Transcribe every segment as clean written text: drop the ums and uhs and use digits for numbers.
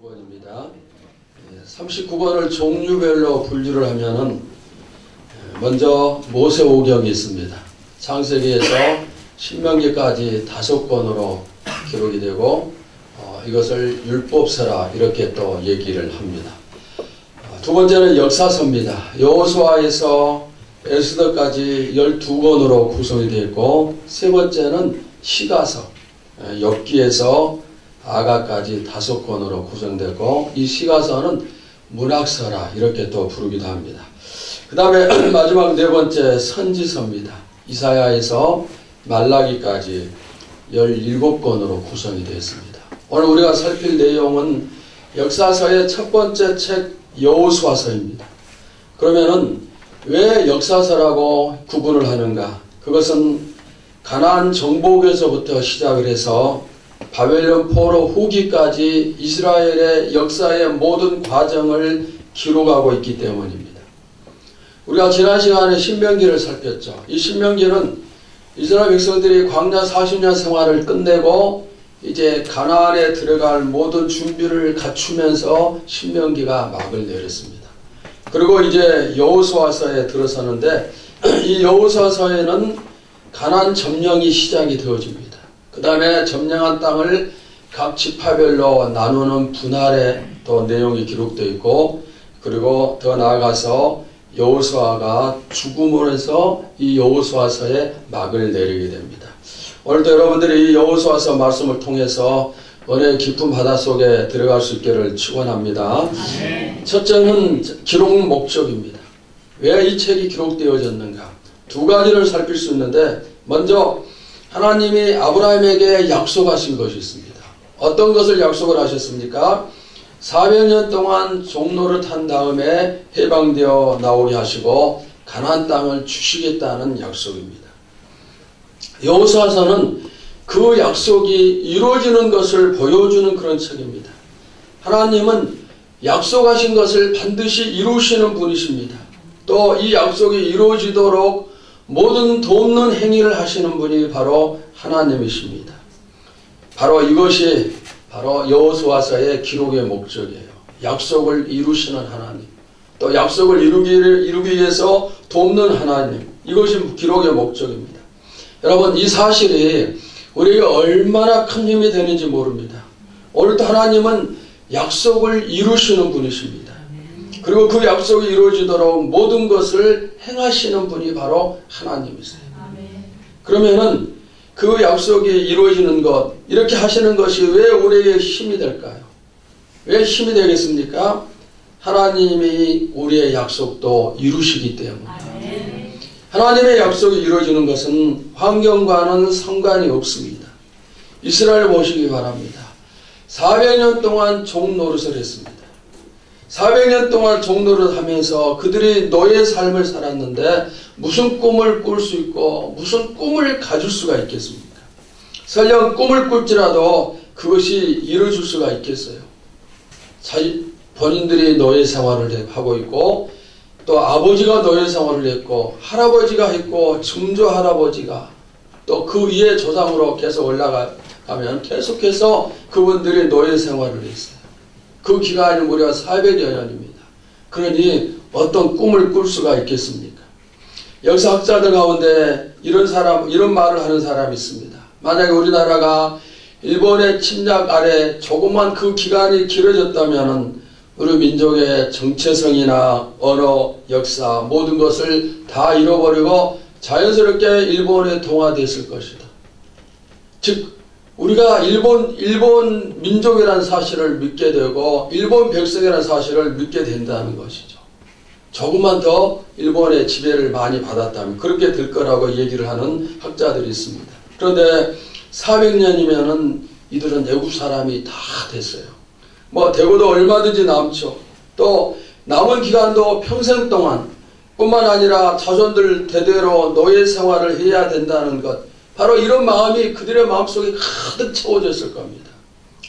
39번입니다. 39번을 종류별로 분류를 하면은 먼저 모세오경이 있습니다. 창세기에서 신명기까지 5권으로 기록이 되고 이것을 율법서라 이렇게 또 얘기를 합니다. 두 번째는 역사서입니다. 여호수아에서 에스더까지 12권으로 구성이 되어 있고, 세 번째는 시가서, 엽기에서 아가까지 5권으로 구성되고, 이 시가서는 문학서라 이렇게 또 부르기도 합니다. 그 다음에 마지막 네 번째 선지서입니다. 이사야에서 말라기까지 17권으로 구성이 되어 있습니다. 오늘 우리가 살필 내용은 역사서의 첫 번째 책 여호수아서입니다. 그러면은 왜 역사서라고 구분을 하는가? 그것은 가나안 정복에서부터 시작을 해서 바벨론 포로 후기까지 이스라엘의 역사의 모든 과정을 기록하고 있기 때문입니다. 우리가 지난 시간에 신명기를 살폈죠. 이 신명기는 이스라엘 백성들이 광야 40년 생활을 끝내고 이제 가나안에 들어갈 모든 준비를 갖추면서 신명기가 막을 내렸습니다. 그리고 이제 여호수아서에 들어서는데, 이 여호수아서에는 가나안 점령이 시작이 되어집니다. 그 다음에 점령한 땅을 각 지파별로 나누는 분할의 또 내용이 기록되어 있고, 그리고 더 나아가서 여호수아가 죽음을 해서 이 여호수아서에 막을 내리게 됩니다. 오늘도 여러분들이 이 여호수아서 말씀을 통해서 은혜의 깊은 바닷속에 들어갈 수 있기를 축원합니다. 첫째는 기록 목적입니다. 왜 이 책이 기록되어졌는가? 두 가지를 살필 수 있는데, 먼저 하나님이 아브라함에게 약속하신 것이 있습니다. 어떤 것을 약속을 하셨습니까? 400년 동안 종노릇 한 다음에 해방되어 나오게 하시고 가나안 땅을 주시겠다는 약속입니다. 여호수아서는 그 약속이 이루어지는 것을 보여주는 그런 책입니다. 하나님은 약속하신 것을 반드시 이루시는 분이십니다. 또 이 약속이 이루어지도록 모든 돕는 행위를 하시는 분이 바로 하나님이십니다. 바로 이것이 바로 여호수아서의 기록의 목적이에요. 약속을 이루시는 하나님, 또 약속을 이루기 위해서 돕는 하나님, 이것이 기록의 목적입니다. 여러분, 이 사실이 우리에게 얼마나 큰 힘이 되는지 모릅니다. 오늘도 하나님은 약속을 이루시는 분이십니다. 그리고 그 약속이 이루어지도록 모든 것을 행하시는 분이 바로 하나님이세요. 그러면은 그 약속이 이루어지는 것, 이렇게 하시는 것이 왜 우리에게 힘이 될까요? 왜 힘이 되겠습니까? 하나님이 우리의 약속도 이루시기 때문입니다. 하나님의 약속이 이루어지는 것은 환경과는 상관이 없습니다. 이스라엘 보시기 바랍니다. 400년 동안 종노릇을 했습니다. 400년 동안 종노릇 하면서 그들이 노예 삶을 살았는데 무슨 꿈을 꿀 수 있고 무슨 꿈을 가질 수가 있겠습니까? 설령 꿈을 꿀지라도 그것이 이루어질 수가 있겠어요? 본인들이 노예 생활을 하고 있고, 또 아버지가 노예 생활을 했고, 할아버지가 했고, 증조 할아버지가 또 그 위에 조상으로 계속 올라가면 계속해서 그분들이 노예 생활을 했어요. 그 기간이 무려 400여 년입니다. 그러니 어떤 꿈을 꿀 수가 있겠습니까? 역사학자들 가운데 이런 말을 하는 사람이 있습니다. 만약에 우리나라가 일본의 침략 아래 조금만 그 기간이 길어졌다면 우리 민족의 정체성이나 언어, 역사 모든 것을 다 잃어버리고 자연스럽게 일본에 동화됐을 것이다. 즉 우리가 일본 민족이라는 사실을 믿게 되고 일본 백성이라는 사실을 믿게 된다는 것이죠. 조금만 더 일본의 지배를 많이 받았다면 그렇게 될 거라고 얘기를 하는 학자들이 있습니다. 그런데 400년이면은 이들은 애국 사람이 다 됐어요. 뭐 대구도 얼마든지 남죠. 또 남은 기간도 평생 동안 뿐만 아니라 자손들 대대로 노예 생활을 해야 된다는 것, 바로 이런 마음이 그들의 마음속에 가득 채워졌을 겁니다.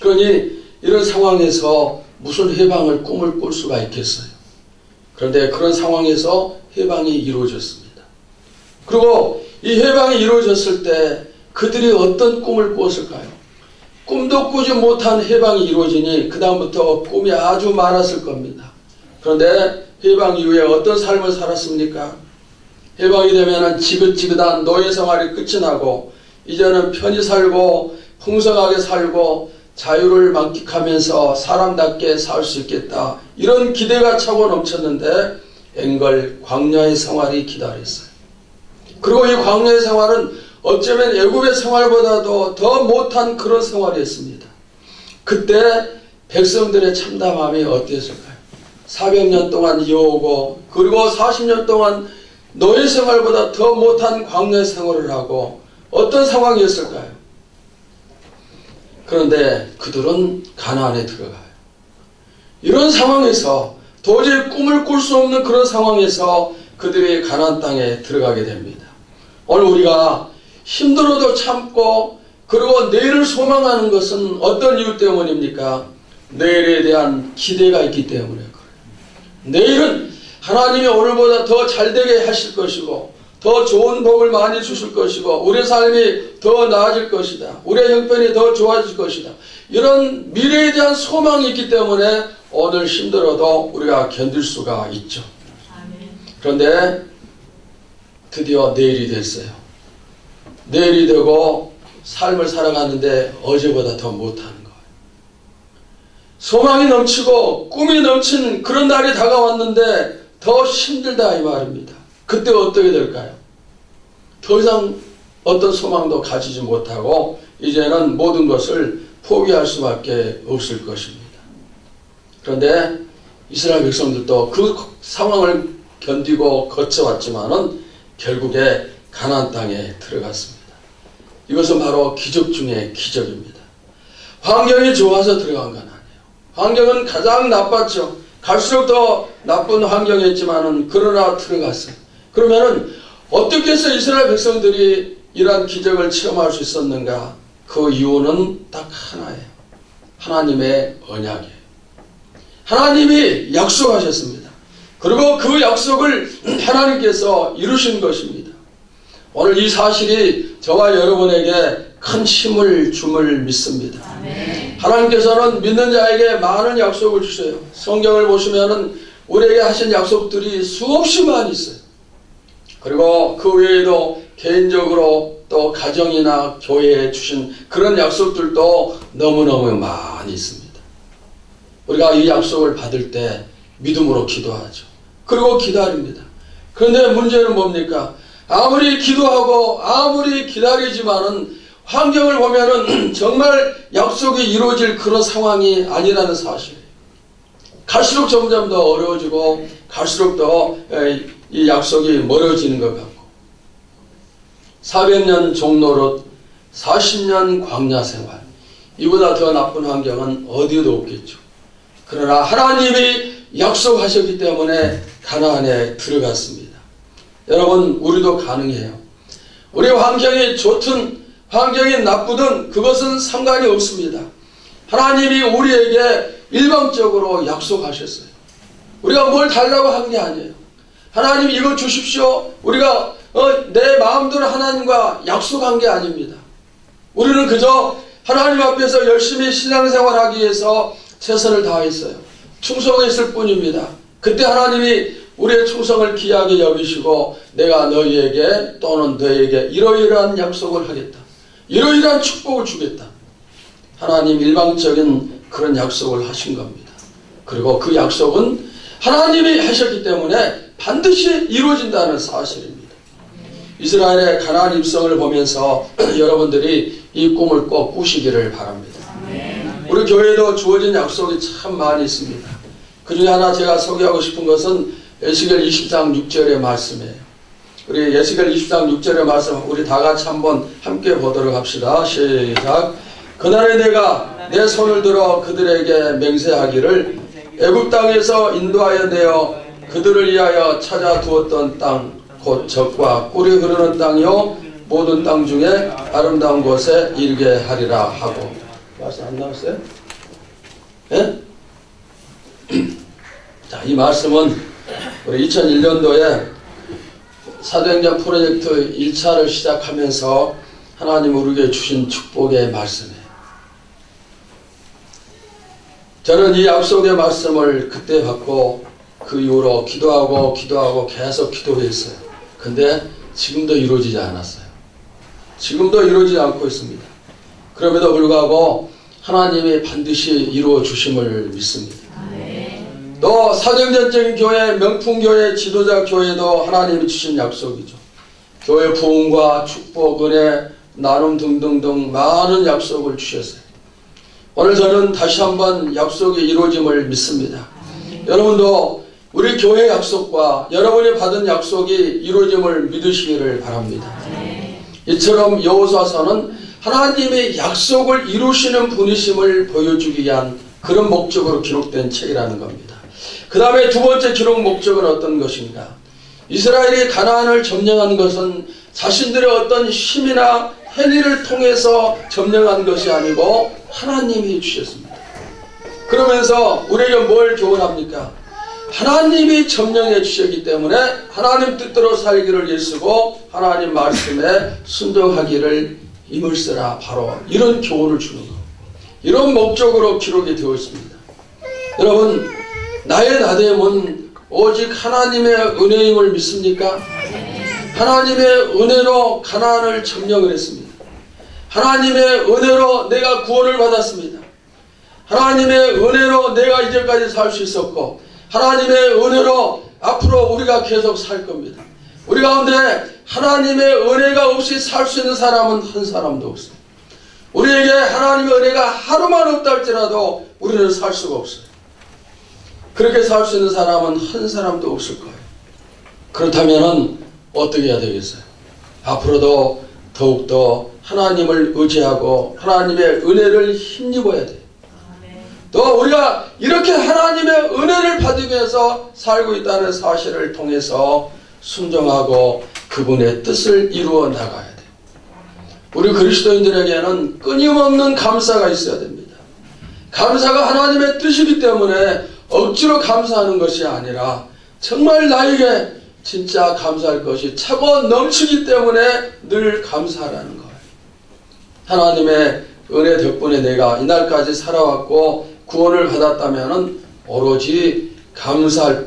그러니 이런 상황에서 무슨 해방을 꿈을 꿀 수가 있겠어요. 그런데 그런 상황에서 해방이 이루어졌습니다. 그리고 이 해방이 이루어졌을 때 그들이 어떤 꿈을 꾸었을까요? 꿈도 꾸지 못한 해방이 이루어지니 그 다음부터 꿈이 아주 많았을 겁니다. 그런데 해방 이후에 어떤 삶을 살았습니까? 해방이 되면 지긋지긋한 노예 생활이 끝이 나고 이제는 편히 살고 풍성하게 살고 자유를 만끽하면서 사람답게 살 수 있겠다. 이런 기대가 차고 넘쳤는데 앵걸 광야의 생활이 기다렸어요. 그리고 이 광야의 생활은 어쩌면 애굽의 생활보다도 더 못한 그런 생활이었습니다. 그때 백성들의 참담함이 어땠을까요? 400년 동안 이어오고 그리고 40년 동안 노예 생활보다 더 못한 광야 생활을 하고 어떤 상황이었을까요? 그런데 그들은 가나안에 들어가요. 이런 상황에서 도저히 꿈을 꿀 수 없는 그런 상황에서 그들이 가나안 땅에 들어가게 됩니다. 오늘 우리가 힘들어도 참고 그리고 내일을 소망하는 것은 어떤 이유 때문입니까? 내일에 대한 기대가 있기 때문에 그래요. 내일은 하나님이 오늘보다 더 잘되게 하실 것이고 더 좋은 복을 많이 주실 것이고 우리의 삶이 더 나아질 것이다. 우리의 형편이 더 좋아질 것이다. 이런 미래에 대한 소망이 있기 때문에 오늘 힘들어도 우리가 견딜 수가 있죠. 그런데 드디어 내일이 됐어요. 내일이 되고 삶을 살아가는데 어제보다 더 못하는 거예요. 소망이 넘치고 꿈이 넘친 그런 날이 다가왔는데 더 힘들다 이 말입니다. 그때 어떻게 될까요? 더 이상 어떤 소망도 가지지 못하고 이제는 모든 것을 포기할 수밖에 없을 것입니다. 그런데 이스라엘 백성들도 그 상황을 견디고 거쳐왔지만은 결국에 가나안 땅에 들어갔습니다. 이것은 바로 기적 중의 기적입니다. 환경이 좋아서 들어간 건 아니에요. 환경은 가장 나빴죠. 갈수록 더 나쁜 환경이었지만은 그러나 들어갔어요. 그러면은 어떻게 해서 이스라엘 백성들이 이러한 기적을 체험할 수 있었는가? 그 이유는 딱 하나예요. 하나님의 언약이에요. 하나님이 약속하셨습니다. 그리고 그 약속을 하나님께서 이루신 것입니다. 오늘 이 사실이 저와 여러분에게 큰 힘을 줌을 믿습니다. 하나님께서는 믿는 자에게 많은 약속을 주세요. 성경을 보시면은 우리에게 하신 약속들이 수없이 많이 있어요. 그리고 그 외에도 개인적으로 또 가정이나 교회에 주신 그런 약속들도 너무너무 많이 있습니다. 우리가 이 약속을 받을 때 믿음으로 기도하죠. 그리고 기다립니다. 그런데 문제는 뭡니까? 아무리 기도하고 아무리 기다리지만은 환경을 보면은 정말 약속이 이루어질 그런 상황이 아니라는 사실이에요. 갈수록 점점 더 어려워지고 갈수록 더 이 약속이 멀어지는 것 같고 400년 종노릇 40년 광야 생활 이보다 더 나쁜 환경은 어디에도 없겠죠. 그러나 하나님이 약속하셨기 때문에 가나안에 들어갔습니다. 여러분 우리도 가능해요. 우리 환경이 좋든 환경이 나쁘든 그것은 상관이 없습니다. 하나님이 우리에게 일방적으로 약속하셨어요. 우리가 뭘 달라고 한 게 아니에요. 하나님 이거 주십시오. 우리가 내 마음대로 하나님과 약속한 게 아닙니다. 우리는 그저 하나님 앞에서 열심히 신앙생활하기 위해서 최선을 다했어요. 충성했을 뿐입니다. 그때 하나님이 우리의 충성을 귀하게 여기시고 내가 너희에게 또는 너희에게 이러이러한 약속을 하겠다. 이러이러한 축복을 주겠다. 하나님 일방적인 그런 약속을 하신 겁니다. 그리고 그 약속은 하나님이 하셨기 때문에 반드시 이루어진다는 사실입니다. 이스라엘의 가나안 입성을 보면서 여러분들이 이 꿈을 꼭 꾸시기를 바랍니다. 우리 교회도 주어진 약속이 참 많이 있습니다. 그 중에 하나 제가 소개하고 싶은 것은 에스겔 20장 6절의 말씀이에요. 우리 에스겔 20장 6절의 말씀 우리 다 같이 한번 함께 보도록 합시다. 시작. 그날에 내가 내 손을 들어 그들에게 맹세하기를 애굽 땅에서 인도하여 내어 그들을 위하여 찾아 두었던 땅 곧 젖과 꿀이 흐르는 땅이요 모든 땅 중에 아름다운 곳에 일게 하리라 하고. 말씀 안 나왔어요? 예? 자, 이 말씀은 우리 2001년도에 사도행전 프로젝트 1차를 시작하면서 하나님 우리에게 주신 축복의 말씀이에요. 저는 이 약속의 말씀을 그때 받고 그 이후로 기도하고 계속 기도했어요. 근데 지금도 이루어지지 않았어요. 지금도 이루어지지 않고 있습니다. 그럼에도 불구하고 하나님이 반드시 이루어 주심을 믿습니다. 또 사정전적인 교회, 명품교회, 지도자 교회도 하나님이 주신 약속이죠. 교회 부흥과 축복, 은혜, 나눔 등등등 많은 약속을 주셨어요. 오늘 저는 다시 한번 약속이 이루어짐을 믿습니다. 여러분도 우리 교회 약속과 여러분이 받은 약속이 이루어짐을 믿으시기를 바랍니다. 이처럼 여호수아서는 하나님의 약속을 이루시는 분이심을 보여주기 위한 그런 목적으로 기록된 책이라는 겁니다. 그 다음에 두 번째 기록 목적은 어떤 것인가? 이스라엘이 가나안을 점령한 것은 자신들의 어떤 힘이나 행위를 통해서 점령한 것이 아니고 하나님이 주셨습니다. 그러면서 우리에게 뭘 교훈합니까? 하나님이 점령해 주셨기 때문에 하나님 뜻대로 살기를 애쓰고 하나님 말씀에 순종하기를 힘을 쓰라. 바로 이런 교훈을 주는 것. 이런 목적으로 기록이 되어 있습니다. 여러분, 나의 나됨은 오직 하나님의 은혜임을 믿습니까? 하나님의 은혜로 가나안을 점령을 했습니다. 하나님의 은혜로 내가 구원을 받았습니다. 하나님의 은혜로 내가 이제까지 살 수 있었고 하나님의 은혜로 앞으로 우리가 계속 살 겁니다. 우리 가운데 하나님의 은혜가 없이 살 수 있는 사람은 한 사람도 없습니다. 우리에게 하나님의 은혜가 하루만 없다 할지라도 우리는 살 수가 없어요. 그렇게 살 수 있는 사람은 한 사람도 없을 거예요. 그렇다면 어떻게 해야 되겠어요? 앞으로도 더욱더 하나님을 의지하고 하나님의 은혜를 힘입어야 돼요. 또 우리가 이렇게 하나님의 은혜를 받기 위해서 살고 있다는 사실을 통해서 순종하고 그분의 뜻을 이루어 나가야 돼요. 우리 그리스도인들에게는 끊임없는 감사가 있어야 됩니다. 감사가 하나님의 뜻이기 때문에 억지로 감사하는 것이 아니라 정말 나에게 진짜 감사할 것이 차고 넘치기 때문에 늘 감사하라는 거예요. 하나님의 은혜 덕분에 내가 이날까지 살아왔고 구원을 받았다면 오로지 감사할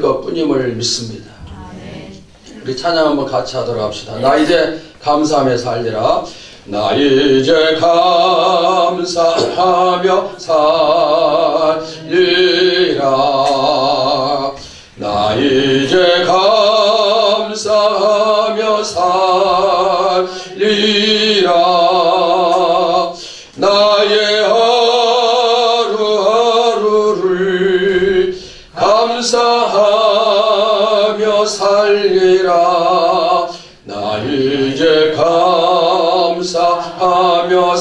것뿐임을 믿습니다. 우리 찬양 한번 같이 하도록 합시다. 나 이제 감사하며 살리라. 나 이제 감사하며 살리라. 나 이제 감사하며 살리라. 나의 하루하루를 감사하며 살리라. 나 이제 감사하며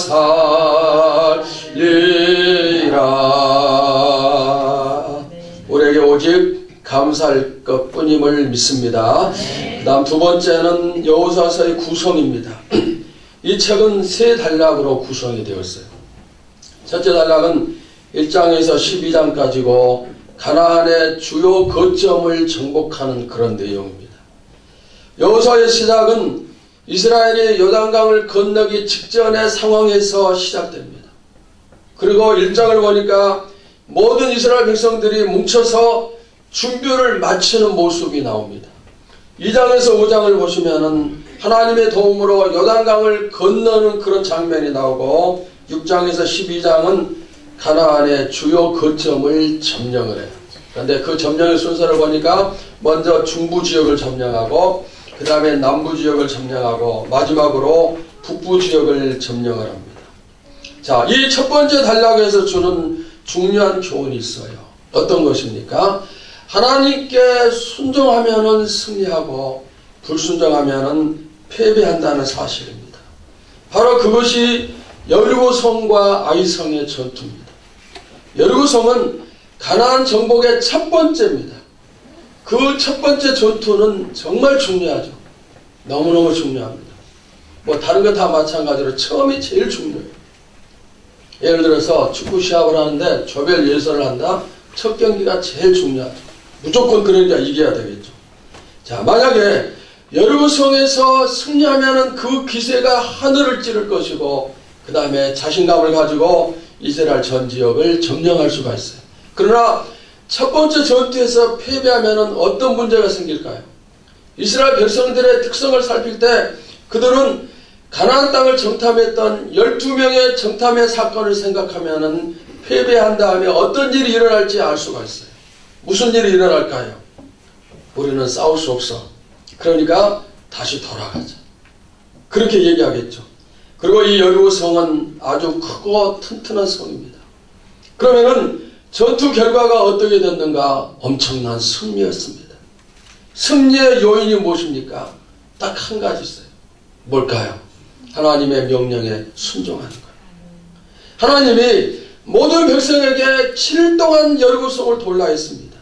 살리라. 우리에게 오직 감사할 것뿐임을 믿습니다. 그 다음 두 번째는 여호수아서의 구성입니다. 이 책은 세 단락으로 구성이 되었어요. 첫째 단락은 1장에서 12장까지고 가나안의 주요 거점을 정복하는 그런 내용입니다. 여호수아의 시작은 이스라엘이 요단강을 건너기 직전의 상황에서 시작됩니다. 그리고 1장을 보니까 모든 이스라엘 백성들이 뭉쳐서 준비를 마치는 모습이 나옵니다. 2장에서 5장을 보시면은 하나님의 도움으로 요단강을 건너는 그런 장면이 나오고 6장에서 12장은 가나안의 주요 거점을 점령을 해요. 그런데 그 점령의 순서를 보니까 먼저 중부 지역을 점령하고 그 다음에 남부 지역을 점령하고 마지막으로 북부 지역을 점령을 합니다. 자, 이 첫 번째 단락에서 주는 중요한 교훈이 있어요. 어떤 것입니까? 하나님께 순종하면은 승리하고 불순종하면은 패배한다는 사실입니다. 바로 그것이 여리고성과 아이성의 전투입니다. 여리고성은 가나안 정복의 첫 번째입니다. 그 첫 번째 전투는 정말 중요하죠. 너무너무 중요합니다. 뭐 다른 거 다 마찬가지로 처음이 제일 중요해요. 예를 들어서 축구 시합을 하는데 조별 예선을 한다. 첫 경기가 제일 중요하죠. 무조건 그러니까 이겨야 되겠죠. 자, 만약에 여리고성에서 승리하면은 그 기세가 하늘을 찌를 것이고 그 다음에 자신감을 가지고 이스라엘 전 지역을 점령할 수가 있어요. 그러나 첫 번째 전투에서 패배하면 어떤 문제가 생길까요? 이스라엘 백성들의 특성을 살필 때 그들은 가나안 땅을 정탐했던 12명의 정탐의 사건을 생각하면 패배한 다음에 어떤 일이 일어날지 알 수가 있어요. 무슨 일이 일어날까요? 우리는 싸울 수 없어. 그러니까 다시 돌아가자. 그렇게 얘기하겠죠. 그리고 이 여리고 성은 아주 크고 튼튼한 성입니다. 그러면은 전투 결과가 어떻게 됐는가? 엄청난 승리였습니다. 승리의 요인이 무엇입니까? 딱 한 가지 있어요. 뭘까요? 하나님의 명령에 순종하는 거예요. 하나님이 모든 백성에게 7일 동안 여리고 성을 돌라 했습니다.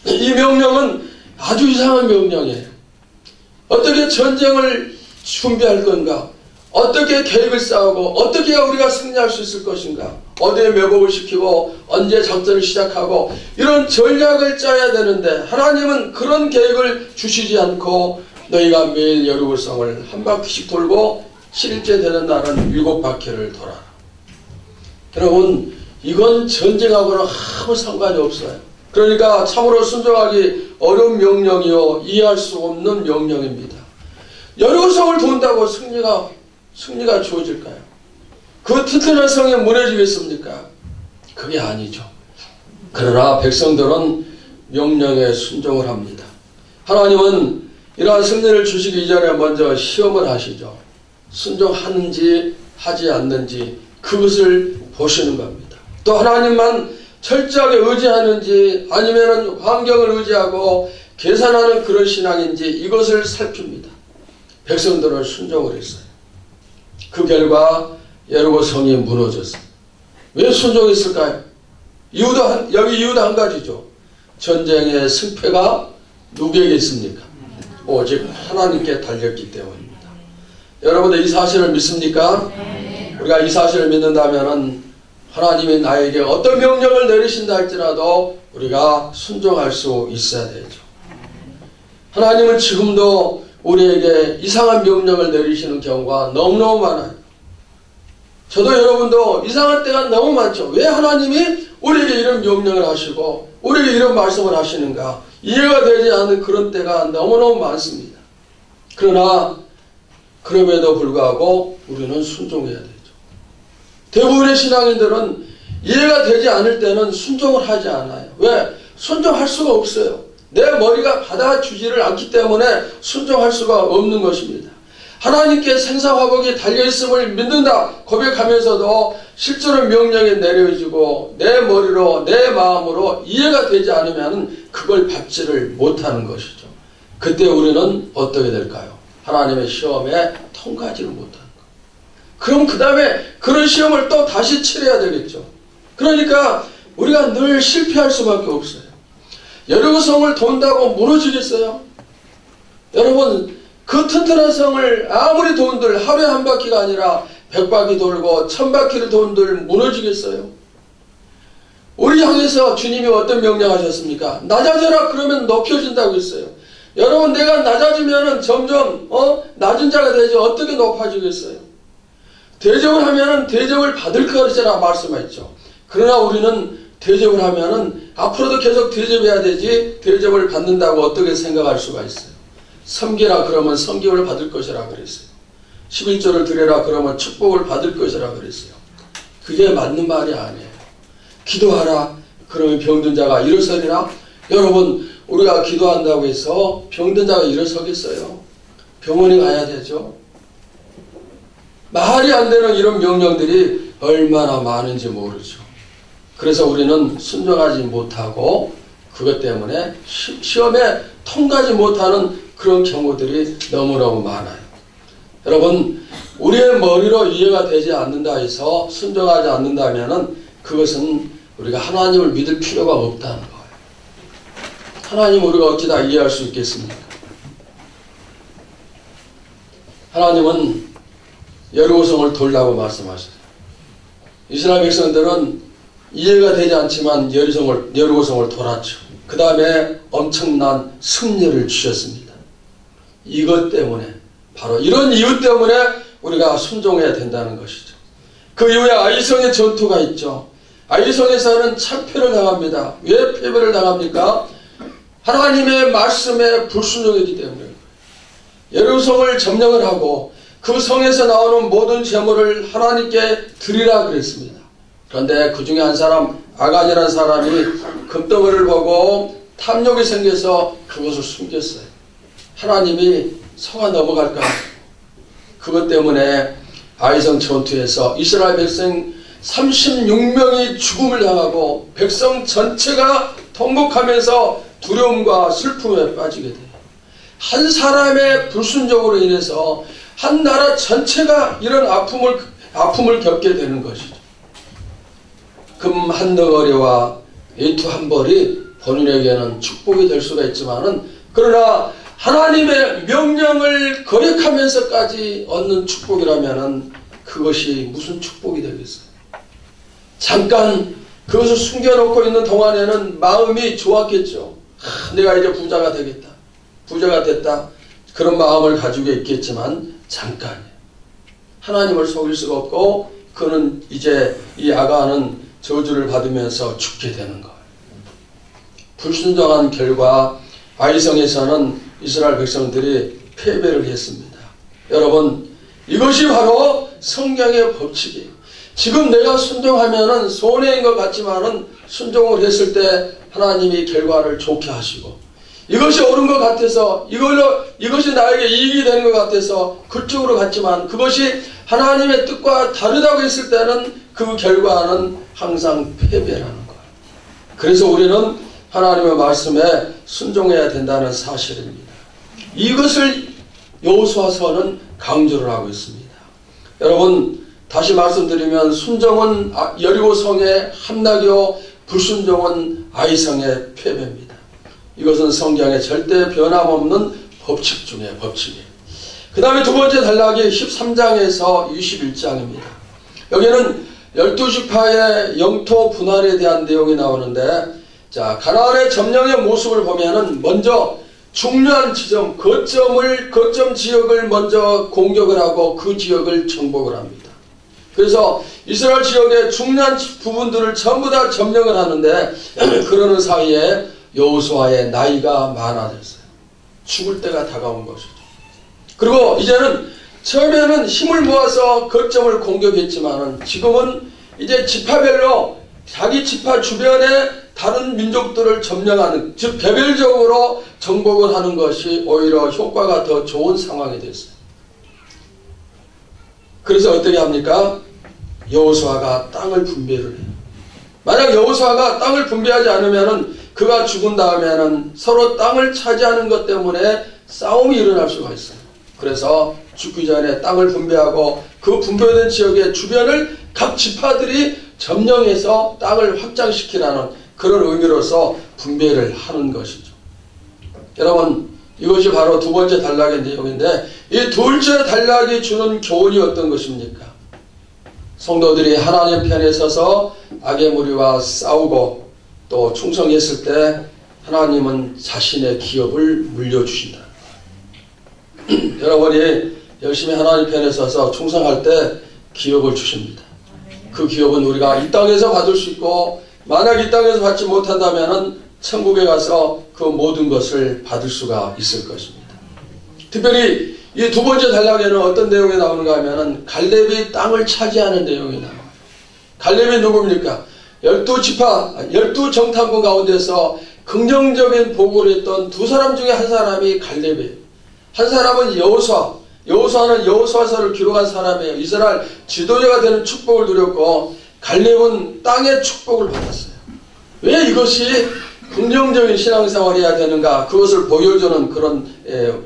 이 명령은 아주 이상한 명령이에요. 어떻게 전쟁을 준비할 건가? 어떻게 계획을 쌓고 어떻게 우리가 승리할 수 있을 것인가? 어디에 매복을 시키고 언제 작전을 시작하고 이런 전략을 짜야 되는데 하나님은 그런 계획을 주시지 않고 너희가 매일 여리고 성을 한 바퀴씩 돌고 7일째 되는 날은 7바퀴를 돌아라. 여러분, 이건 전쟁하고는 아무 상관이 없어요. 그러니까 참으로 순종하기 어려운 명령이요 이해할 수 없는 명령입니다. 여리고 성을 돈다고 승리가 주어질까요? 그 튼튼한 성이 무너지겠습니까? 그게 아니죠. 그러나 백성들은 명령에 순종을 합니다. 하나님은 이러한 승리를 주시기 이전에 먼저 시험을 하시죠. 순종하는지 하지 않는지 그것을 보시는 겁니다. 또 하나님만 철저하게 의지하는지 아니면 환경을 의지하고 계산하는 그런 신앙인지 이것을 살핍니다. 백성들은 순종을 했어요. 그 결과 여리고 성이 무너졌어요. 왜 순종했을까요? 여기 이유도 한 가지죠. 전쟁의 승패가 누구에게 있습니까? 오직 하나님께 달렸기 때문입니다. 여러분들 이 사실을 믿습니까? 우리가 이 사실을 믿는다면 하나님이 나에게 어떤 명령을 내리신다 할지라도 우리가 순종할 수 있어야 되죠. 하나님은 지금도 우리에게 이상한 명령을 내리시는 경우가 너무너무 많아요. 저도 여러분도 이상한 때가 너무 많죠. 왜 하나님이 우리에게 이런 명령을 하시고 우리에게 이런 말씀을 하시는가? 이해가 되지 않는 그런 때가 너무너무 많습니다. 그러나 그럼에도 불구하고 우리는 순종해야 되죠. 대부분의 신앙인들은 이해가 되지 않을 때는 순종을 하지 않아요. 왜? 순종할 수가 없어요. 내 머리가 받아주지를 않기 때문에 순종할 수가 없는 것입니다. 하나님께 생사화복이 달려있음을 믿는다 고백하면서도 실제로 명령이 내려지고 내 머리로 내 마음으로 이해가 되지 않으면 그걸 받지를 못하는 것이죠. 그때 우리는 어떻게 될까요? 하나님의 시험에 통과하지를 못하는 것. 그럼 그 다음에 그런 시험을 또 다시 치러야 되겠죠. 그러니까 우리가 늘 실패할 수밖에 없어요. 여리고 성을 돈다고 무너지겠어요? 여러분, 그 튼튼한 성을 아무리 돈들 하루에 한 바퀴가 아니라 100바퀴 돌고 1000바퀴를 돈들 무너지겠어요? 우리 향해서 주님이 어떤 명령하셨습니까? 낮아져라 그러면 높여진다고 했어요. 여러분, 내가 낮아지면 점점 낮은 자가 되지 어떻게 높아지겠어요? 대접을 하면 대접을 받을 것이라 말씀하셨죠. 그러나 우리는 대접을 하면 앞으로도 계속 대접해야 되지 대접을 받는다고 어떻게 생각할 수가 있어요? 섬기라 그러면 섬김을 받을 것이라 그랬어요. 11조를 드려라 그러면 축복을 받을 것이라 그랬어요. 그게 맞는 말이 아니에요. 기도하라 그러면 병든 자가 일어서리라. 여러분, 우리가 기도한다고 해서 병든 자가 일어서겠어요? 병원에 가야 되죠. 말이 안 되는 이런 명령들이 얼마나 많은지 모르죠. 그래서 우리는 순종하지 못하고 그것 때문에 시험에 통과하지 못하는 그런 경우들이 너무너무 많아요. 여러분, 우리의 머리로 이해가 되지 않는다 해서 순종하지 않는다면 그것은 우리가 하나님을 믿을 필요가 없다는 거예요. 하나님 우리가 어찌 다 이해할 수 있겠습니까? 하나님은 여리고 성을 돌라고 말씀하셨어요. 이스라엘 백성들은 이해가 되지 않지만 여리고 성을 돌았죠. 그 다음에 엄청난 승리를 주셨습니다. 이것 때문에, 바로 이런 이유 때문에 우리가 순종해야 된다는 것이죠. 그 이후에 아이성의 전투가 있죠. 아이성에서는 참패를 당합니다. 왜 패배를 당합니까? 하나님의 말씀에 불순종했기 때문에. 예루성을 점령을 하고 그 성에서 나오는 모든 재물을 하나님께 드리라 그랬습니다. 그런데 그 중에 한 사람, 아간이라는 사람이 금덩어리를 보고 탐욕이 생겨서 그것을 숨겼어요. 하나님이 성아 넘어갈까? 그것 때문에 아이성 전투에서 이스라엘 백성 36명이 죽음을 당하고 백성 전체가 통곡하면서 두려움과 슬픔에 빠지게 돼요. 한 사람의 불순종으로 인해서 한 나라 전체가 이런 아픔을 겪게 되는 것이죠. 금 한 덩어리와 외투 한 벌이 본인에게는 축복이 될 수가 있지만은, 그러나 하나님의 명령을 거역하면서까지 얻는 축복이라면은 그것이 무슨 축복이 되겠어요? 잠깐 그것을 숨겨놓고 있는 동안에는 마음이 좋았겠죠. 내가 이제 부자가 되겠다, 부자가 됐다, 그런 마음을 가지고 있겠지만 잠깐이에요. 하나님을 속일 수가 없고 그는 이제 이 아간은 저주를 받으면서 죽게 되는 거예요. 불순종한 결과 아이성에서는 이스라엘 백성들이 패배를 했습니다. 여러분, 이것이 바로 성경의 법칙이에요. 지금 내가 순종하면은 손해인 것 같지만은 순종을 했을 때 하나님이 결과를 좋게 하시고, 이것이 옳은 것 같아서 이것이 나에게 이익이 되는 것 같아서 그쪽으로 갔지만 그것이 하나님의 뜻과 다르다고 했을 때는 그 결과는 항상 패배라는 거예요. 그래서 우리는 하나님의 말씀에 순종해야 된다는 사실입니다. 이것을 여호수아서는 강조를 하고 있습니다. 여러분, 다시 말씀드리면 순종은 여리고성의 함락이요 불순종은 아이성의 패배입니다. 이것은 성경에 절대 변함없는 법칙 중에 법칙이에요. 그 다음에 두 번째 단락이 13장에서 21장입니다. 여기는 12지파의 영토 분할에 대한 내용이 나오는데, 자, 가나안의 점령의 모습을 보면은 먼저 중요한 지점, 거점 지역을 먼저 공격을 하고 그 지역을 정복을 합니다. 그래서 이스라엘 지역의 중요한 부분들을 전부 다 점령을 하는데, 그러는 사이에 여호수아의 나이가 많아졌어요. 죽을 때가 다가온 것이죠. 그리고 이제는 처음에는 힘을 모아서 거점을 공격했지만은 지금은 이제 지파별로 자기 지파 주변에 다른 민족들을 점령하는, 즉 개별적으로 정복을 하는 것이 오히려 효과가 더 좋은 상황이 됐어요. 그래서 어떻게 합니까? 여호수아가 땅을 분배를 해요. 만약 여호수아가 땅을 분배하지 않으면은 그가 죽은 다음에는 서로 땅을 차지하는 것 때문에 싸움이 일어날 수가 있어요. 그래서 죽기 전에 땅을 분배하고 그 분배된 지역의 주변을 각 지파들이 점령해서 땅을 확장시키라는 그런 의미로서 분배를 하는 것이죠. 여러분, 이것이 바로 두 번째 단락의 내용인데, 이 둘째 단락이 주는 교훈이 어떤 것입니까? 성도들이 하나님 편에 서서 악의 무리와 싸우고 또 충성했을 때 하나님은 자신의 기업을 물려주신다. 여러분이 열심히 하나님 편에 서서 충성할 때 기업을 주십니다. 그 기업은 우리가 이 땅에서 받을 수 있고, 만약 이 땅에서 받지 못한다면 천국에 가서 그 모든 것을 받을 수가 있을 것입니다. 특별히 이 두 번째 단락에는 어떤 내용이 나오는가 하면 갈렙이 땅을 차지하는 내용이 나와요. 갈렙이 누굽니까? 12지파, 12정탐꾼 가운데서 긍정적인 보고를 했던 두 사람 중에 한 사람이 갈렙이에요. 한 사람은 여호수아. 여호수아는 여호수아서를 기록한 사람이에요. 이스라엘 지도자가 되는 축복을 누렸고, 갈렙은 땅의 축복을 받았어요. 왜 이것이 긍정적인 신앙생활이어야 되는가? 그것을 보여주는 그런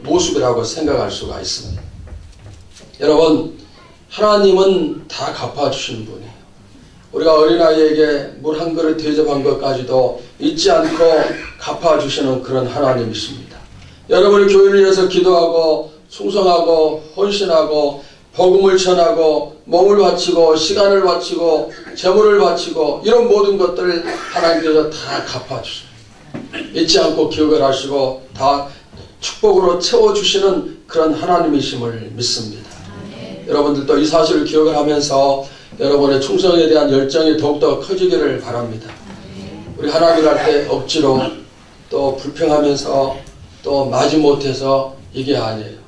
모습이라고 생각할 수가 있습니다. 여러분, 하나님은 다 갚아주시는 분이에요. 우리가 어린아이에게 물 한 그릇 대접한 것까지도 잊지 않고 갚아주시는 그런 하나님이십니다. 여러분이 교회를 위해서 기도하고 충성하고 헌신하고 복음을 전하고 몸을 바치고 시간을 바치고 재물을 바치고 이런 모든 것들을 하나님께서 다 갚아주셔요. 잊지 않고 기억을 하시고 다 축복으로 채워주시는 그런 하나님이심을 믿습니다. 여러분들도 이 사실을 기억을 하면서 여러분의 충성에 대한 열정이 더욱더 커지기를 바랍니다. 우리 하나님 할 때 억지로 또 불평하면서 또 마지못해서 이게 아니에요.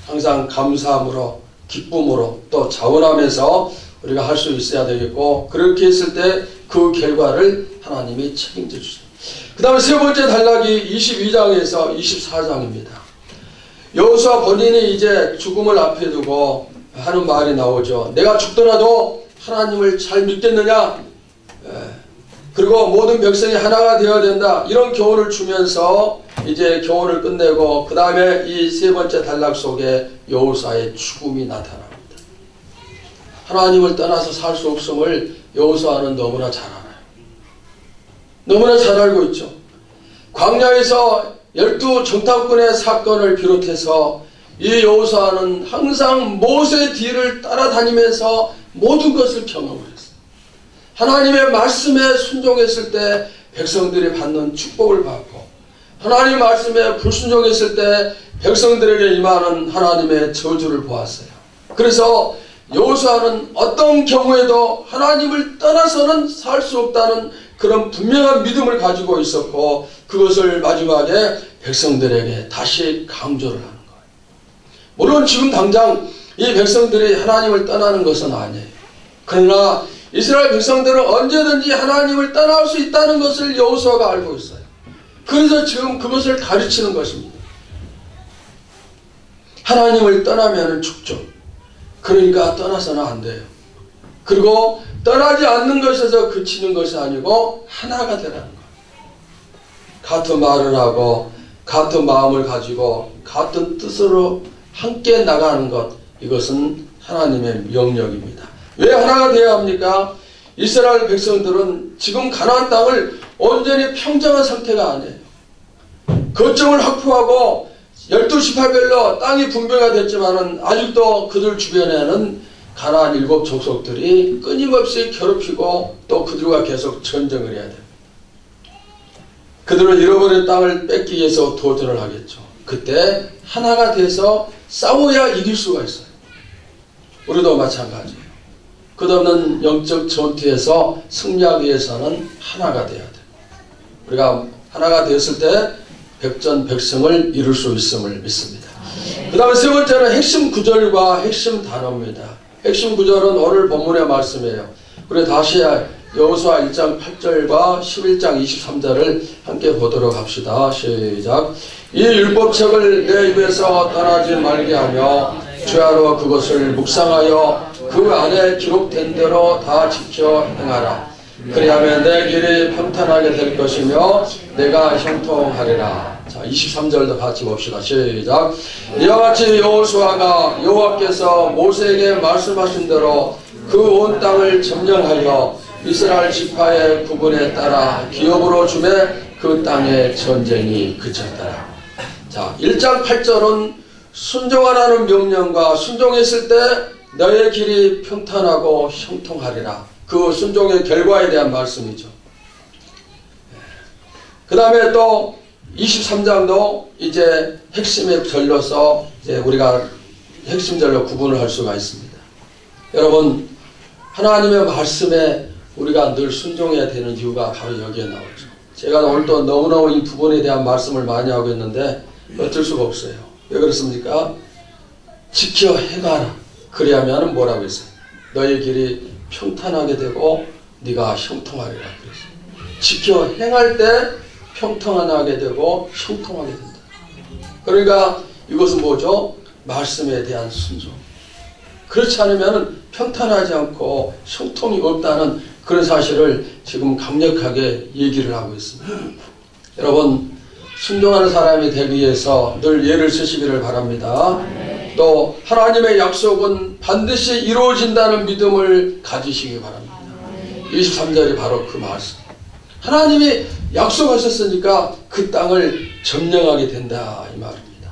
항상 감사함으로 기쁨으로 또 자원하면서 우리가 할 수 있어야 되겠고, 그렇게 했을 때 그 결과를 하나님이 책임져 주십니다. 그 다음에 세 번째 단락이 22장에서 24장입니다. 여호수아 본인이 이제 죽음을 앞에 두고 하는 말이 나오죠. 내가 죽더라도 하나님을 잘 믿겠느냐? 그리고 모든 백성이 하나가 되어야 된다. 이런 교훈을 주면서 이제 교훈을 끝내고, 그 다음에 이 세 번째 단락 속에 여호수아의 죽음이 나타납니다. 하나님을 떠나서 살 수 없음을 여호수아는 너무나 잘 알아요. 너무나 잘 알고 있죠. 광야에서 12 정탐꾼의 사건을 비롯해서 이 여호수아는 항상 모세의 뒤를 따라다니면서 모든 것을 경험을 했어요. 하나님의 말씀에 순종했을 때 백성들이 받는 축복을 받고, 하나님 말씀에 불순종했을 때 백성들에게 임하는 하나님의 저주를 보았어요. 그래서 여호수아는 어떤 경우에도 하나님을 떠나서는 살 수 없다는 그런 분명한 믿음을 가지고 있었고, 그것을 마지막에 백성들에게 다시 강조를 하는 거예요. 물론 지금 당장 이 백성들이 하나님을 떠나는 것은 아니에요. 그러나 이스라엘 백성들은 언제든지 하나님을 떠날 수 있다는 것을 여호수아가 알고 있어요. 그래서 지금 그것을 가르치는 것입니다. 하나님을 떠나면 죽죠. 그러니까 떠나서는 안 돼요. 그리고 떠나지 않는 것에서 그치는 것이 아니고 하나가 되라는 거예요. 같은 말을 하고 같은 마음을 가지고 같은 뜻으로 함께 나가는 것, 이것은 하나님의 명령입니다. 왜 하나가 되어야 합니까? 이스라엘 백성들은 지금 가나안 땅을 온전히 평정한 상태가 아니에요. 거점을 확보하고 12지파별로 땅이 분배가 됐지만은 아직도 그들 주변에는 가나안 7 족속들이 끊임없이 괴롭히고 또 그들과 계속 전쟁을 해야 돼요. 그들은 잃어버린 땅을 뺏기 위해서 도전을 하겠죠. 그때 하나가 돼서 싸워야 이길 수가 있어요. 우리도 마찬가지예요. 끝없는 영적 전투에서 승리하기 위해서는 하나가 돼야 돼요. 우리가 하나가 되었을 때 백전백승을 이룰 수 있음을 믿습니다. 그 다음에 세 번째는 핵심 구절과 핵심 단어입니다. 핵심 구절은 오늘 본문의 말씀이에요. 우리 다시 여호수아 1장 8절과 11장 23절을 함께 보도록 합시다. 시작. 이 율법책을 내 입에서 떠나지 말게 하며 주야로 그것을 묵상하여 그 안에 기록된 대로 다 지켜 행하라. 그리하면 내 길이 평탄하게 될 것이며 내가 형통하리라. 자, 23절도 같이 봅시다. 시작. 이와 같이 여호수아가 여호와께서 모세에게 말씀하신 대로 그 온 땅을 점령하여 이스라엘 지파의 구분에 따라 기업으로 주매 그 땅의 전쟁이 그쳤더라. 자, 1장 8절은 순종하라는 명령과 순종했을 때 너의 길이 평탄하고 형통하리라. 그 순종의 결과에 대한 말씀이죠. 그 다음에 또 23장도 이제 핵심의 절로서 이제 우리가 핵심절로 구분을 할 수가 있습니다. 여러분, 하나님의 말씀에 우리가 늘 순종해야 되는 이유가 바로 여기에 나오죠. 제가 오늘도 너무너무 이 부분에 대한 말씀을 많이 하고 있는데 어쩔 수가 없어요. 왜 그렇습니까? 지켜 행하라. 그래야면 뭐라고 했어요? 너의 길이 평탄하게 되고 네가 형통하리라 그랬어요. 지켜 행할 때 평탄하게 되고 형통하게 된다. 그러니까 이것은 뭐죠? 말씀에 대한 순종. 그렇지 않으면 평탄하지 않고 형통이 없다는 그런 사실을 지금 강력하게 얘기를 하고 있습니다. 여러분, 순종하는 사람이 되기 위해서 늘 예를 쓰시기를 바랍니다. 또 하나님의 약속은 반드시 이루어진다는 믿음을 가지시기 바랍니다. 23절이 바로 그 말씀. 하나님이 약속하셨으니까 그 땅을 점령하게 된다, 이 말입니다.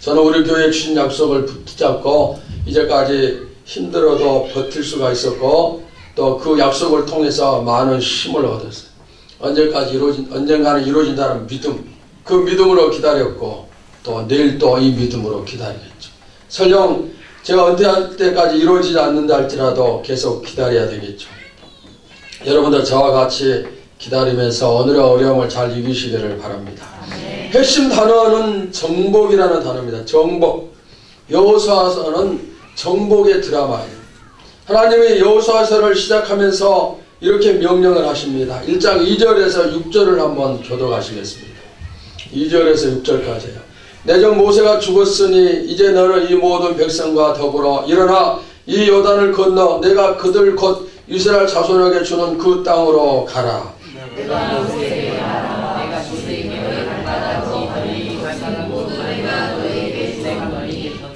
저는 우리 교회에 주신 약속을 붙잡고 이제까지 힘들어도 버틸 수가 있었고 또 그 약속을 통해서 많은 힘을 얻었어요. 언젠가는 이루어진다는 믿음, 그 믿음으로 기다렸고 또 내일 또 이 믿음으로 기다리겠죠. 설령 제가 은퇴할 때까지 이루어지지 않는다 할지라도 계속 기다려야 되겠죠. 여러분들 저와 같이 기다리면서 오늘의 어려움을 잘 이기시기를 바랍니다. 핵심 단어는 정복이라는 단어입니다. 정복. 여호수아서는 정복의 드라마예요. 하나님이 여호수아서를 시작하면서 이렇게 명령을 하십니다. 1장 2절에서 6절을 한번 교독하시겠습니다. 2절에서 6절까지요. 내적 모세가 죽었으니 이제 너는 이 모든 백성과 더불어 일어나 이 요단을 건너 내가 그들 곧 이스라엘 자손에게 주는 그 땅으로 가라. 내가 모세에게 말하라. 내가 모세에게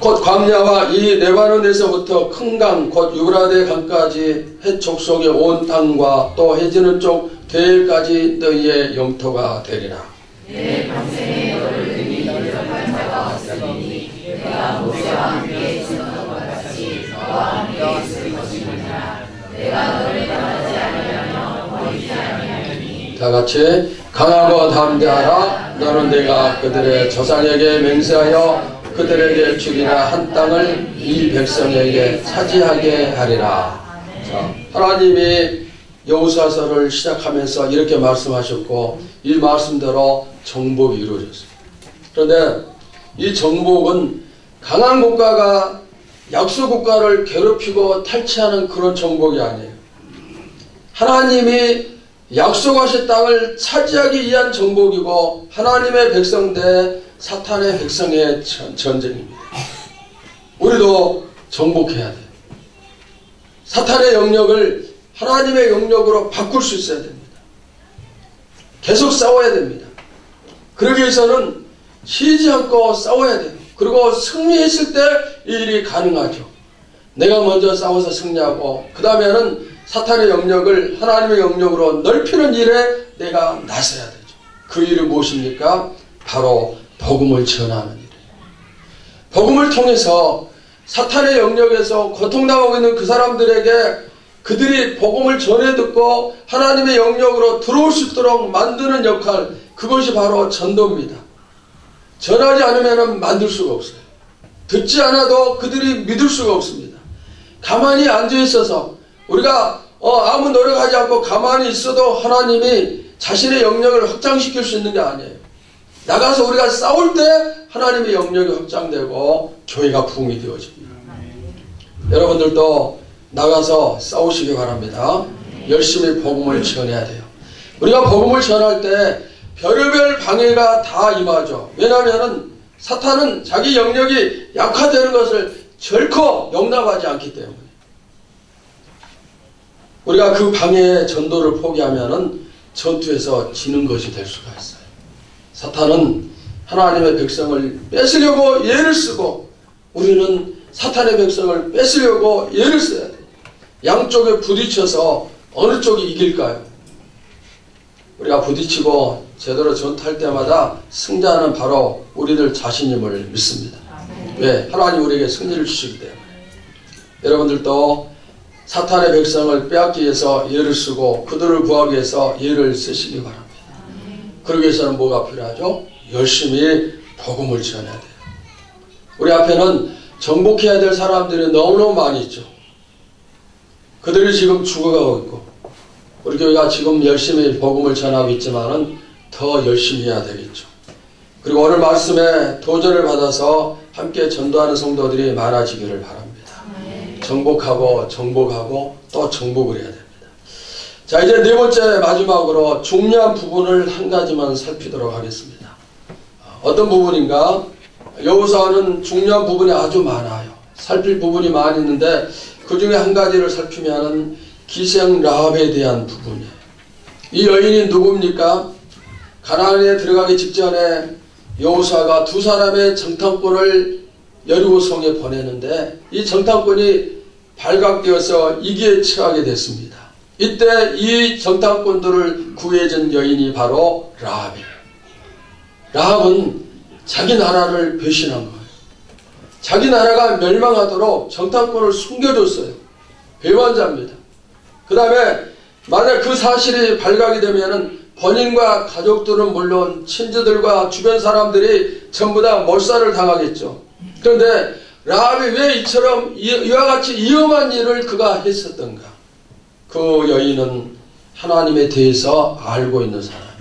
곧 광야와 이 레바논에서부터 큰 강 곧 유브라데 강까지 헷 족속의 온 땅과 또 해지는 쪽 대까지 너희의 영토가 되리라. 내 평생에 너를 등이 너를 자가 없으니 내가 모세와 함께 있었던 것 같이 너와 함께 있을 것이니라. 내가 너를 떠나지 아니하며 버리지 아니하리니. 다 같이 강하고 담대하라. 너는 내가 그들의 조상에게 맹세하여 그들에게 주리라 한 땅을 이 백성에게 차지하게 하리라. 자, 하나님이 여호수아서를 시작하면서 이렇게 말씀하셨고 이 말씀대로 정복이 이루어졌습니다. 그런데 이 정복은 강한 국가가 약소 국가를 괴롭히고 탈취하는 그런 정복이 아니에요. 하나님이 약속하신 땅을 차지하기 위한 정복이고 하나님의 백성 대 사탄의 백성의 전쟁입니다. 우리도 정복해야 돼요. 사탄의 영역을 하나님의 영역으로 바꿀 수 있어야 됩니다. 계속 싸워야 됩니다. 그러기 위해서는 쉬지 않고 싸워야 돼요. 그리고 승리했을 때 이 일이 가능하죠. 내가 먼저 싸워서 승리하고 그 다음에는 사탄의 영역을 하나님의 영역으로 넓히는 일에 내가 나서야 되죠. 그 일이 무엇입니까? 바로 복음을 전하는 일이에요. 복음을 통해서 사탄의 영역에서 고통당하고 있는 그 사람들에게 그들이 복음을 전해 듣고 하나님의 영역으로 들어올 수 있도록 만드는 역할, 그것이 바로 전도입니다. 전하지 않으면 만들 수가 없어요. 듣지 않아도 그들이 믿을 수가 없습니다. 가만히 앉아 있어서 우리가 아무 노력하지 않고 가만히 있어도 하나님이 자신의 영역을 확장시킬 수 있는 게 아니에요. 나가서 우리가 싸울 때 하나님의 영역이 확장되고 교회가 부흥이 되어집니다. 여러분들도 나가서 싸우시기 바랍니다. 열심히 복음을 전해야 돼요. 우리가 복음을 전할 때 별의별 방해가 다 임하죠. 왜냐하면 사탄은 자기 영역이 약화되는 것을 결코 용납하지 않기 때문에 우리가 그 방해의 전도를 포기하면 전투에서 지는 것이 될 수가 있어요. 사탄은 하나님의 백성을 뺏으려고 예를 쓰고 우리는 사탄의 백성을 뺏으려고 예를 써야 돼요. 양쪽에 부딪혀서 어느 쪽이 이길까요? 우리가 부딪히고 제대로 전투할 때마다 승자는 바로 우리들 자신임을 믿습니다. 왜? 하나님 우리에게 승리를 주시기 때문에. 여러분들도 사탄의 백성을 빼앗기 위해서 예를 쓰고 그들을 구하기 위해서 예를 쓰시기 바랍니다. 그러기 위해서는 뭐가 필요하죠? 열심히 복음을 전해야 돼요. 우리 앞에는 정복해야 될 사람들이 너무너무 많이 있죠. 그들이 지금 죽어가고 있고 우리 교회가 지금 열심히 복음을 전하고 있지만은 더 열심히 해야 되겠죠. 그리고 오늘 말씀에 도전을 받아서 함께 전도하는 성도들이 많아지기를 바랍니다. 정복하고 정복하고 또 정복을 해야 됩니다. 자, 이제 네 번째 마지막으로 중요한 부분을 한 가지만 살피도록 하겠습니다. 어떤 부분인가? 여호수아는 중요한 부분이 아주 많아요. 살필 부분이 많이 있는데 그 중에 한 가지를 살피면 기생 라합에 대한 부분이에요. 이 여인이 누굽니까? 가나안에 들어가기 직전에 여호수아가 두 사람의 정탐꾼을 여리고성에 보내는데 이 정탐꾼이 발각되어서 위기에 처하게 됐습니다. 이때 이 정탐꾼들을 구해준 여인이 바로 라합이에요. 라합은 자기 나라를 배신한 거예요. 자기 나라가 멸망하도록 정탐꾼을 숨겨줬어요. 배반자입니다. 그 다음에 만약 그 사실이 발각이 되면은 본인과 가족들은 물론 친지들과 주변 사람들이 전부 다 몰살을 당하겠죠. 그런데 라합이 왜 이처럼 이와 같이 위험한 일을 그가 했었던가? 그 여인은 하나님에 대해서 알고 있는 사람이에요.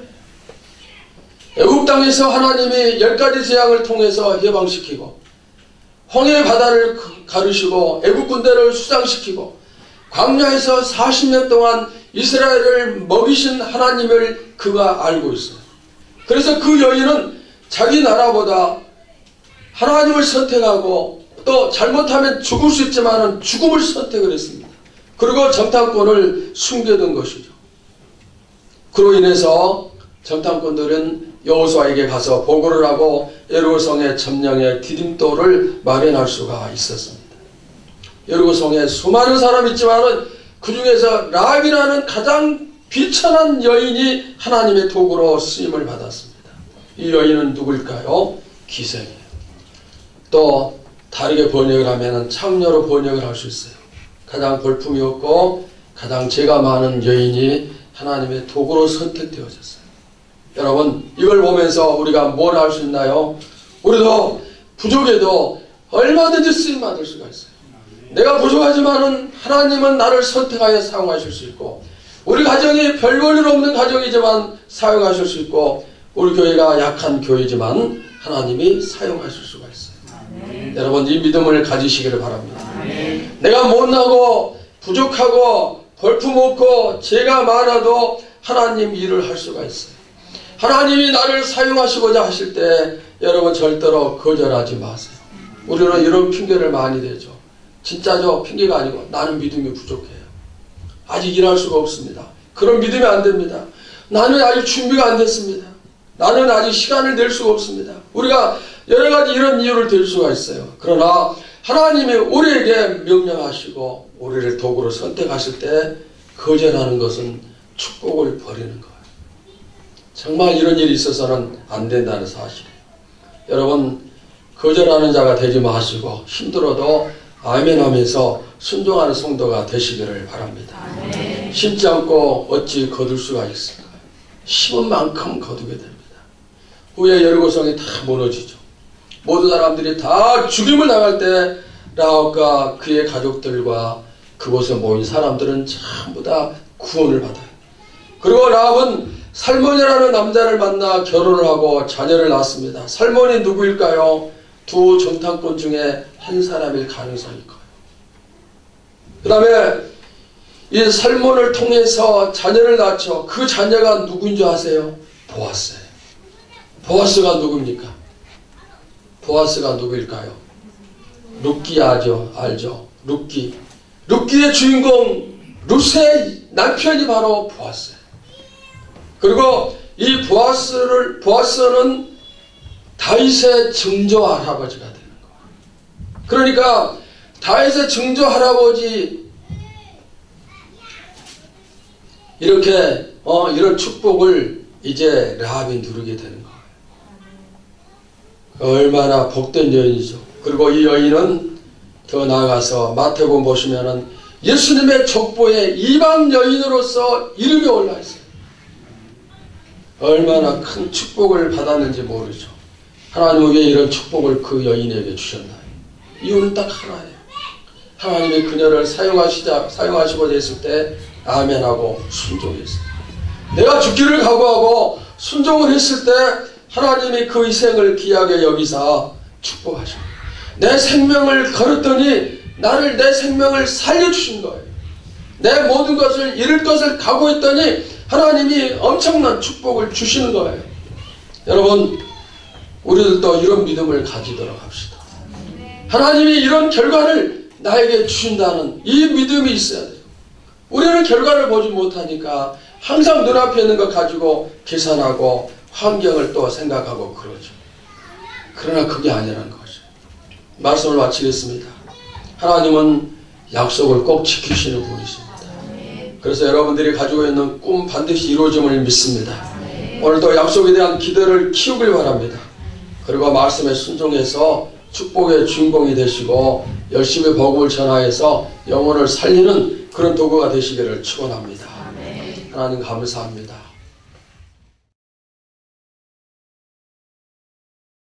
애굽 땅에서 하나님이 10가지 재앙을 통해서 해방시키고 홍해 바다를 가르시고 애굽 군대를 수장시키고 광야에서 40년 동안 이스라엘을 먹이신 하나님을 그가 알고 있어요. 그래서 그 여인은 자기 나라보다 하나님을 선택하고 또 잘못하면 죽을 수 있지만 죽음을 선택을 했습니다. 그리고 정탐꾼을 숨겨둔 것이죠. 그로 인해서 정탐꾼들은 여호수아에게 가서 보고를 하고 여리고성의 점령의 디딤돌을 마련할 수가 있었습니다. 여리고성에 수많은 사람이 있지만 그 중에서 라합이라는 가장 비천한 여인이 하나님의 도구로 쓰임을 받았습니다. 이 여인은 누구일까요? 기생이에요. 또 다르게 번역을 하면 창녀로 번역을 할 수 있어요. 가장 볼품이 없고 가장 죄가 많은 여인이 하나님의 도구로 선택되어졌어요. 여러분, 이걸 보면서 우리가 뭘 할 수 있나요? 우리도 부족해도 얼마든지 쓰임받을 수가 있어요. 내가 부족하지만은 하나님은 나를 선택하여 사용하실 수 있고, 우리 가정이 별 볼일 없는 가정이지만 사용하실 수 있고, 우리 교회가 약한 교회지만 하나님이 사용하실 수가 있어요. 여러분, 이 믿음을 가지시기를 바랍니다. 내가 못나고 부족하고 볼품없고 죄가 많아도 하나님 일을 할 수가 있어요. 하나님이 나를 사용하시고자 하실 때 여러분 절대로 거절하지 마세요. 우리는 이런 핑계를 많이 대죠. 진짜죠? 핑계가 아니고 나는 믿음이 부족해요. 아직 일할 수가 없습니다. 그런 믿음이 안 됩니다. 나는 아직 준비가 안 됐습니다. 나는 아직 시간을 낼 수가 없습니다. 우리가 여러 가지 이런 이유를 댈 수가 있어요. 그러나 하나님이 우리에게 명령하시고 우리를 도구로 선택하실 때 거절하는 것은 축복을 버리는 거예요. 정말 이런 일이 있어서는 안 된다는 사실이에요. 여러분, 거절하는 자가 되지 마시고 힘들어도 아멘 하면서 순종하는 성도가 되시기를 바랍니다. 심지 않고 어찌 거둘 수가 있을까요? 심은 만큼 거두게 됩니다. 후에 여리고성이 다 무너지죠. 모든 사람들이 다 죽임을 당할 때 라합과 그의 가족들과 그곳에 모인 사람들은 전부 다 구원을 받아요. 그리고 라합은 살몬이라는 남자를 만나 결혼을 하고 자녀를 낳았습니다. 살몬이 누구일까요? 두 정탐꾼 중에 한 사람일 가능성이 커요. 그 다음에 이 살몬을 통해서 자녀를 낳죠. 그 자녀가 누구인 줄 아세요? 보아스예요. 보아스가 누굽니까? 보아스가 누구일까요? 룻기 알죠? 룻기의 주인공 룻의 남편이 바로 보아스예요. 그리고 이 보아스는 다윗의 증조 할아버지가 되는 거예요. 그러니까 다윗의 증조 할아버지 이렇게 이런 축복을 이제 라합이 누리게 되는 거예요. 얼마나 복된 여인이죠. 그리고 이 여인은 더 나아가서 마태복음 보시면은 예수님의 족보에 이방 여인으로서 이름이 올라 있어요. 얼마나 큰 축복을 받았는지 모르죠. 하나님은 왜 이런 축복을 그 여인에게 주셨나요? 이유는 딱 하나예요. 하나님이 그녀를 사용하시고자 했을 때 아멘하고 순종했어요. 내가 죽기를 각오하고 순종을 했을 때 하나님이 그 희생을 귀하게 여기사 축복하십니다. 내 생명을 걸었더니 나를 내 생명을 살려주신 거예요. 내 모든 것을 잃을 것을 각오했더니 하나님이 엄청난 축복을 주시는 거예요. 여러분, 우리들도 이런 믿음을 가지도록 합시다. 하나님이 이런 결과를 나에게 주신다는 이 믿음이 있어야 돼요. 우리는 결과를 보지 못하니까 항상 눈앞에 있는 것 가지고 계산하고 환경을 또 생각하고 그러죠. 그러나 그게 아니라는 거죠. 말씀을 마치겠습니다. 하나님은 약속을 꼭 지키시는 분이십니다. 그래서 여러분들이 가지고 있는 꿈 반드시 이루어짐을 믿습니다. 오늘도 약속에 대한 기대를 키우길 바랍니다. 그리고 말씀에 순종해서 축복의 주인공이 되시고 열심히 복음을 전하여서 영혼을 살리는 그런 도구가 되시기를 축원합니다. 하나님 감사합니다.